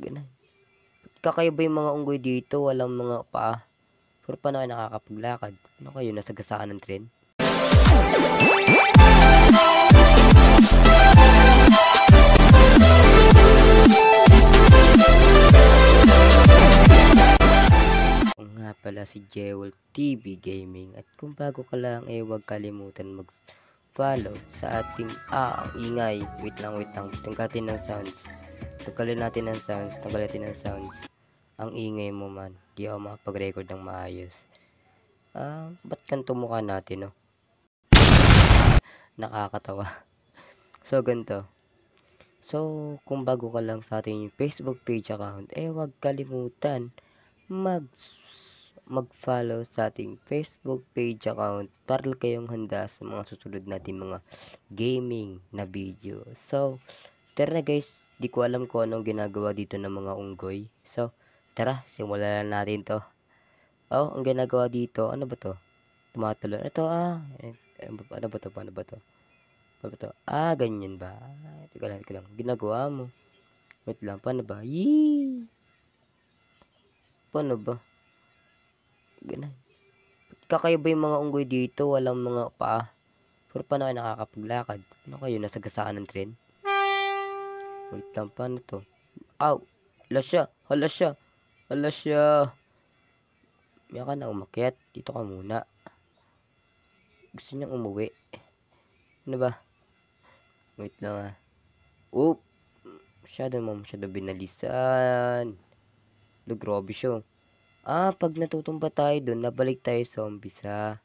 Ganun. Kakaiba yung mga unggoy dito, walang mga paa. Pero paano kayo nakakapaglakad? Ano kayo, nasagasaan ng tren? Kung nga pala si Jewel TV Gaming. At kung bago ka lang, huwag kalimutan mag-follow sa ating, ang ingay. Wait lang. Tanggalin ng sounds. Tanggalin natin ng sounds. Ang ingay mo man. Di ako makapag-record ng maayos. Ba't ganito mukha natin, no? Nakakatawa. So, ganito. So, kung bago ka lang sa ating Facebook page account, huwag kalimutan mag-follow sa ating Facebook page account para kayong handa sa mga susunod natin mga gaming na video. So, tara na guys, di ko alam kung anong ginagawa dito ng mga unggoy. So, tara, simulan na natin to. Ang ginagawa dito, ano ba to? Tumatalo. Ito, ano ba to? Paano ba to? Ganyan ba? Teka lang. Ginagawa mo. Wait lang, paano ba? Yee! Paano ba? Ganun. Kakaiba yung mga unggoy dito, walang mga paa. Pero paano kayo nakakapaglakad? Ano kayo, nasagasaan ng tren? Wait lang, paano to? Hala siya. May ka na umakyat. Dito ka muna. Gusto niyang umuwi. Ano ba? Wait lang Masyado binalisan. Grabe siya. Pag natutumba tayo dun, nabalik tayo sa umpisa.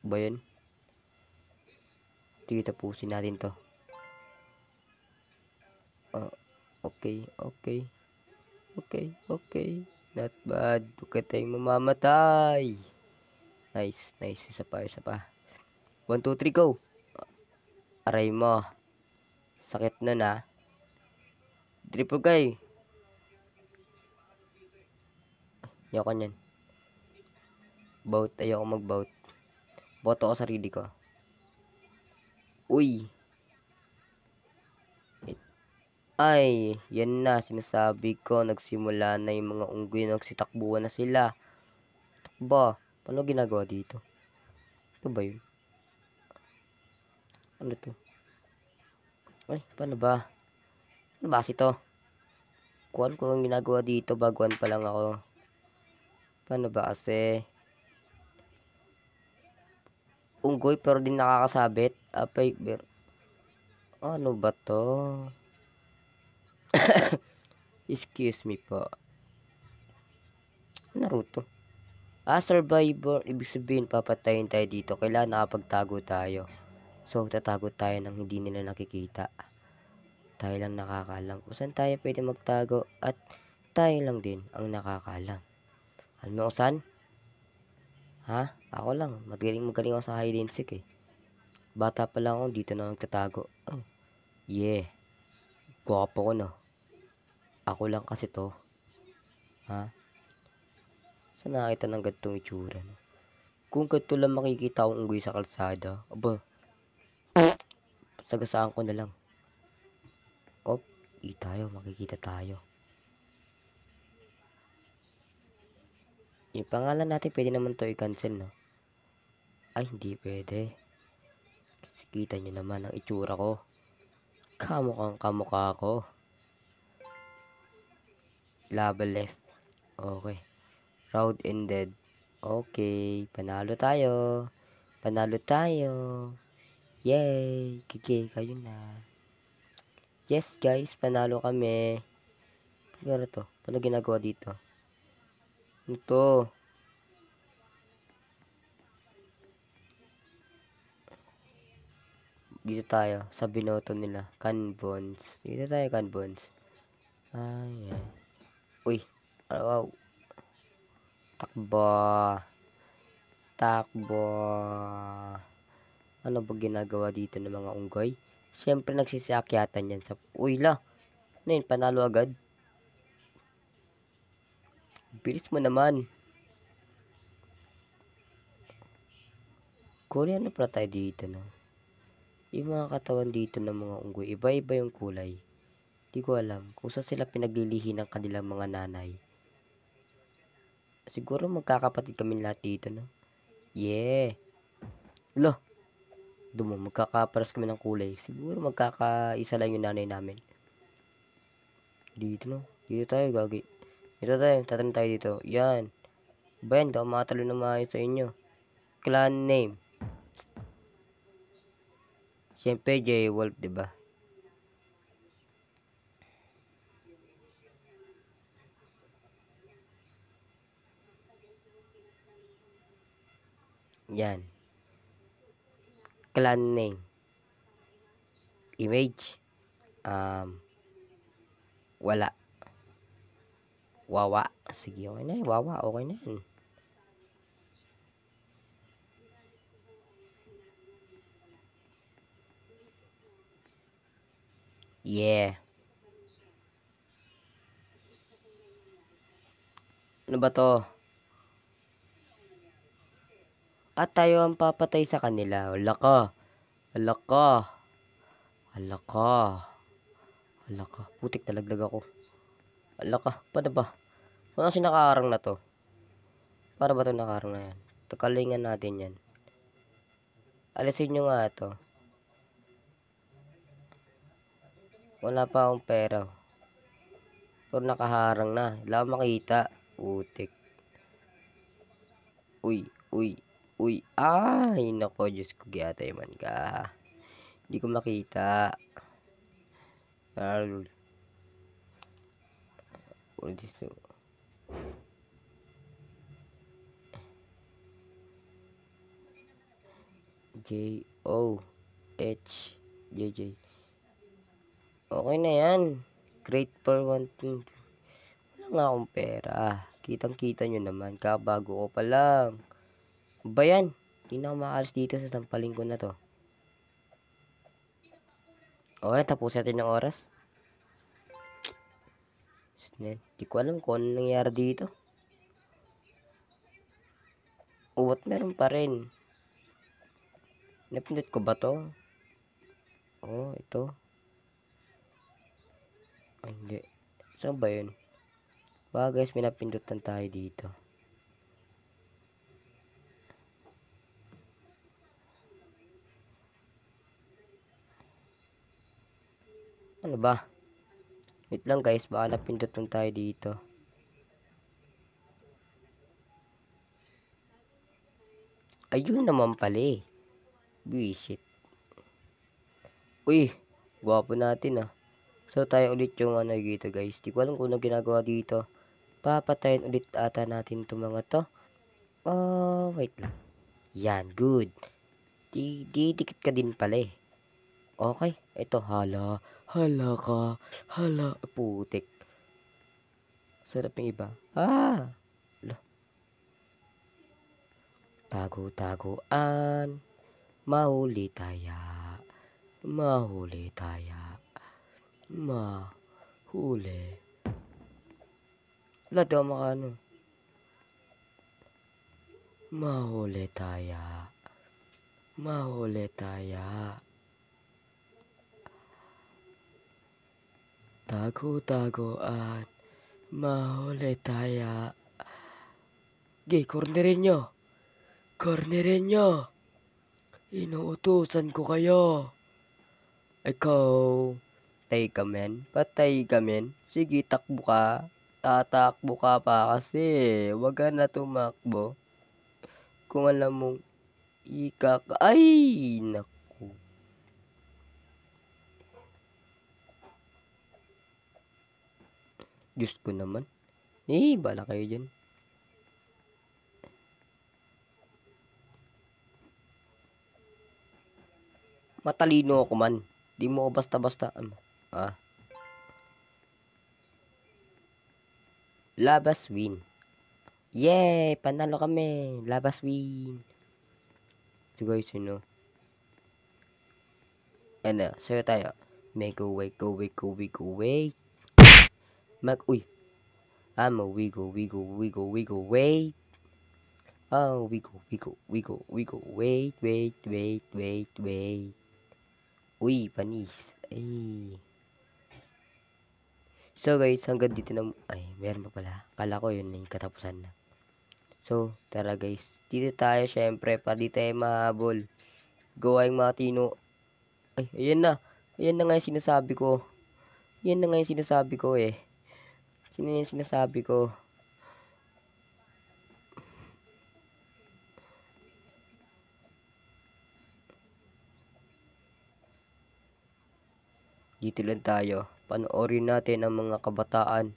Ba yun? Sige, tapusin natin to. Okay. Not bad. Huwag tayong mamamatay. Nice. Isa pa. 1, 2, 3, go. Aray mo. Sakit na na. Triple guy. Ayoko nyan. Ayoko mag-bout. Boto ko sarili ko. Uy. Yan na. Sinasabi ko. Nagsimula na yung mga unggoy. Nagsitakbuhan na sila. Takbo. Paano ginagawa dito? Ito ba yun? Ano to? Paano ba? Ano ba kasi to? Kuhan ko ang ginagawa dito. Baguhan pa lang ako. Paano ba kasi? Unggoy pero din nakakasabit. Ano ba to? Excuse me po. Naruto. Survivor. Ibig sabihin papatayin tayo dito. Kailangan nakapagtago tayo. So, tatago tayo nang hindi nila nakikita. Tayo lang nakakalam kung saan tayo pwede magtago. At tayo lang din ang nakakalam. Alam mo kung saan? Ako lang. Magaling ako sa hide and seek eh. Bata pa lang ako. Dito na nagtatago. Yeah. Guwapo ko no. Ako lang kasi to. Saan nakita ng gantong itsura? Kung ganito lang makikita akong unggoy sa kalsada, sagasaan ko na lang. Makikita tayo. Yung pangalan natin pwede naman to i-cancel, no? Hindi pwede. Kasi kita nyo naman ang itsura ko. Kamukha ko. Lava left. Okay. Round ended. Okay. Panalo tayo. Yay. Kayo na. Yes guys. Panalo kami. Ano to? Paano ginagawa dito? Ano to? Dito tayo. Sa binoto nila. Canbons. Dito tayo Canbons. Ayan. Uy. Wow. Takbo. Ano ba ginagawa dito ng mga unggoy? Siyempre nagsisiakyatan yan sa... Uy la! Ano yun? Panalo agad? Bilis mo naman. Koreano pala tayo dito, no? Yung mga katawan dito ng mga unggoy, iba-iba yung kulay. Di ko alam kung saan sila pinaglilihi ng kanilang mga nanay. Siguro magkakapatid kami lahat dito, no? Yeah. Lo, dumo, magkakaparas kami ng kulay. Siguro magkakaisa lang yung nanay namin. Dito, no? Dito tayo, gagi. Dito tayo, tatanong tayo dito. Yan. Ba yan, daw makatalo na maayos sa inyo. Clan name. Siyempre, J-Wolf, diba? Yan. Clan name. Image. Wala. Wawa. Sige, okay na yan. Wawa, okay na yan. Yeah. Ano ba to? At tayo ang papatay sa kanila. Wala ka. Wala ka. Wala ka. Wala ka. Putik, nalaglag ako. Wala ka. Paano ba? Ano kasi nakaharang na to? Para ba ito nakaharang na yan? Takalingan natin yan. Alisin nyo nga ito. Wala pa akong pera. Pero nakaharang na. Wala akong makita. Putik. Uy. Uy. Uy. Ay, nako. Diyos ko, giyatay man ka. Hindi ko makita. What is this? J-O-H-J-J. Okay na yan. Great for one thing. Wala nga akong pera. Kitang-kita nyo naman. Kabago ko pa lang. Ba yan? Hindi na ako makaalis dito sa sampaling ko na to. Okay, tapos natin ng oras. Hindi ko alam kung ano nangyari dito. Uwat meron pa rin. Napindot ko ba to? Oh, ito. Ay, hindi. Saan ba yun? Baka guys, may napindutan tayo dito. Ano ba? Wait lang guys, baka napindutan tayo dito. Ayun naman pala eh. Buisit. Uy, gwapo natin ah. So tayo ulit yung ano dito guys. Di ko alam kung ano ginagawa dito. Papatayin ulit ata natin itong mga to. Oh, wait lang. Yan, good. Dikit ka din pala eh. Okay, ito hala. Hala ka. Hala. Putik. Sarap yung iba. Ah. Tago-taguan. Mahuli taya. Mahuli taya. Mahuli. Wala daw makano. Mahuli taya. Mahuli taya. Tago-taguan. Mahuli taya. Gay, cornerin nyo. Cornerin nyo. Inuutusan ko kayo. Ikaw. Patay ka men. Patay ka men. Sige, takbo ka. Tatakbo ka pa kasi. Wag ka na tumakbo. Kung alam mong ay, naku. Diyos ko naman. Bala kayo dyan. Matalino ako man. Di mo basta-basta. Labas win. Yay! Panalo kami. Labas win. So guys, ano, sayo tayo. Make a way, go away, go away, go away. Uy. I'm a wiggle, wiggle, wiggle, wiggle, wait. Oh, wiggle, wiggle, wiggle, wiggle, wait, wait, wait, wait, wait. Uy, panis. Ay. So guys, hanggang dito na. Ay, meron pa pala. Kala ko yun yung katapusan na. So, tara guys. Dito tayo syempre. Pa di tayo mahabol. Gawing matino. Ay, ayan na. Ayan na nga yung sinasabi ko. Yan na nga yung sinasabi ko eh. Sino yung sinasabi ko? Dito lang tayo. Panoorin natin ang mga kabataan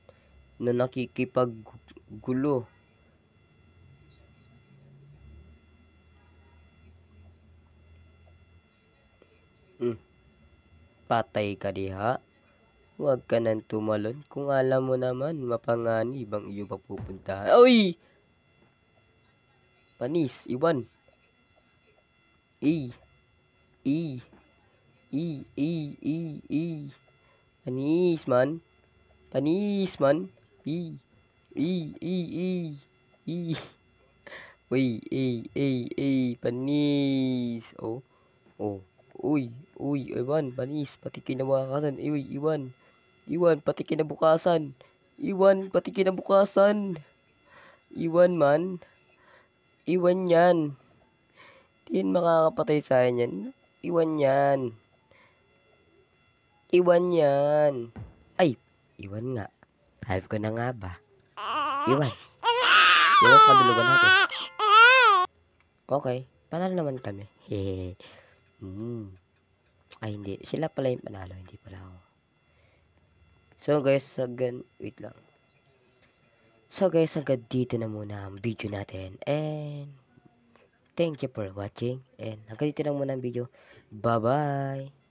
na nakikipaggulo. Patay ka diha. Huwag ka nang tumalon kung alam mo naman mapanganib ang iyong papupuntahan. Uy! Panis, iwan. I. I. I. I. I. I. Panis man. Panis man. I. I. I. I. I. Uy, panis. Oh. Oh. Uy, Iwan, panis, pati kinabukasan. Uy, Iwan, pati kinabukasan. Iwan, pati kinabukasan. Iwan man. Iwan yan. Di yan makakapatay sa akin yan. Iwan yan. Iwan yan. Ay, iwan nga. Sabi ko na nga ba. Iwan. Iwan kadulugan natin. Okay, panalo naman kami. Hehehe. Ay, hindi. Sila pala yung panalo. Hindi pala ako. So, guys, wait lang. So, guys, hanggang dito na muna ang video natin. And, thank you for watching. And, hanggang dito na muna ang video. Bye-bye!